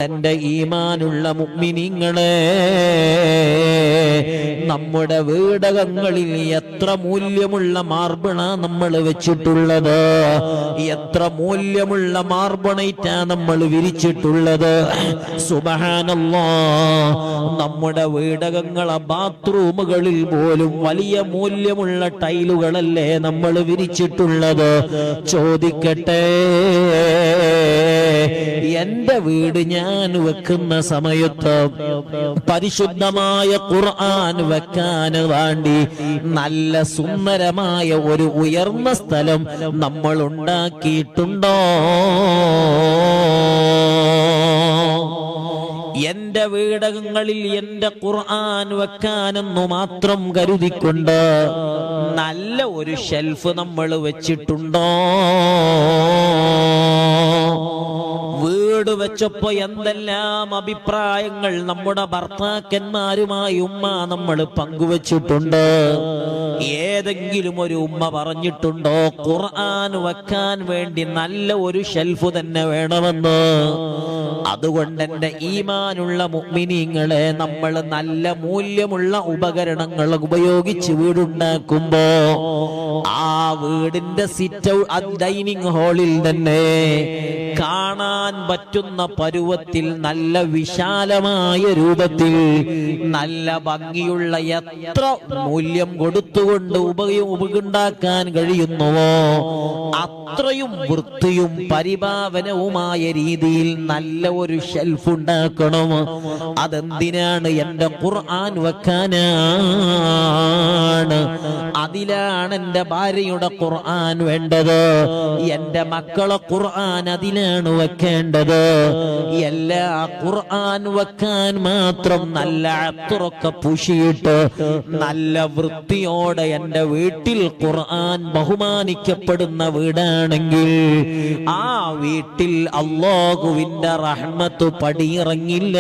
എന്റെ ഈമാനുള്ള മുഅ്മിനീങ്ങളെ, നമ്മുടെ വീടകങ്ങളിൽ എത്ര മൂല്യമുള്ള മാർബിളാ നമ്മൾ വെച്ചിട്ടുള്ളത്, എത്ര മൂല്യമുള്ള മാർബണൈറ്റാ നമ്മൾ വിരിച്ചിട്ടുള്ളത്. സുബ്ഹാനല്ലാഹ്, നമ്മുടെ വീടകങ്ങളെ ബാത്റൂമുകളിൽ പോലും വലിയ മൂല്യമുള്ള ടൈലുകളല്ലേ നമ്മൾ വിരിച്ചിട്ടുള്ളത്. ചോദിക്കട്ടെ, എന്റെ വീട് ഞാൻ വെക്കുന്ന സമയത്ത് പരിശുദ്ധമായ ഖുർആൻ വെക്കാൻ വേണ്ടി നല്ല സുന്ദരമായ ഒരു ഉയർന്ന സ്ഥലം നമ്മൾ ഉണ്ടാക്കിയിട്ടുണ്ടോ? എന്റെ വീടകങ്ങളിൽ എന്റെ ഖുർആൻ വെക്കാനെന്നു മാത്രം കരുതിക്കൊണ്ട് നല്ല ഒരു ഷെൽഫ് നമ്മൾ വെച്ചിട്ടുണ്ടോ? വീട് വെച്ചപ്പോ എന്തെല്ലാം അഭിപ്രായങ്ങൾ നമ്മുടെ ഭർത്താക്കന്മാരുമായി ഉമ്മ നമ്മൾ പങ്കുവച്ചിട്ടുണ്ട്. ഏതെങ്കിലും ഒരു ഉമ്മ പറഞ്ഞിട്ടുണ്ടോ ഖുർആൻ വെക്കാൻ വേണ്ടി നല്ല ഒരു ഷെൽഫ് തന്നെ വേണമെന്ന്? അതുകൊണ്ട് എന്റെ ഈമാനുള്ള മുഅ്മിനീങ്ങളെ, നമ്മൾ നല്ല മൂല്യമുള്ള ഉപകരണങ്ങൾ ഉപയോഗിച്ച് വീടുണ്ടാക്കുമ്പോ ആ വീടിന്റെ സിറ്റ് ഡൈനിങ് ഹാളിൽ തന്നെ കാണാൻ പറ്റുന്ന പരുവത്തിൽ നല്ല വിശാലമായ രൂപത്തിൽ നല്ല ഭംഗിയുള്ള എത്ര മൂല്യം കൊടുത്തുകൊണ്ട് ഉപയുണ്ടാക്കാൻ കഴിയുന്നുവോ അത്രയും വൃത്തിയും പരിഭാവനവുമായ രീതിയിൽ നല്ല ഒരു ഷെൽഫ് ഉണ്ടാക്കണം. അതെന്തിനാണ്? എന്റെ ഖുർആൻ വെക്കാനാണ്. അതിലാണ് എന്റെ ഭാര്യയുടെ ഖുർആൻ വേണ്ടത്, എന്റെ മക്കളെ ഖുർആൻ അതിലാണ് വെക്കേണ്ടത്. എല്ലാ ഖുർആൻ വെക്കാൻ മാത്രം നല്ല അത്തറൊക്കെ പൂശിയിട്ട് നല്ല വൃത്തിയോടെ എന്റെ വീട്ടിൽ ഖുർആൻ ബഹുമാനിക്കപ്പെടുന്ന വീടാണെങ്കിൽ ആ വീട്ടിൽ അല്ലാഹുവിന്റെ റഹ്മത്ത് പടിയിറങ്ങില്ല.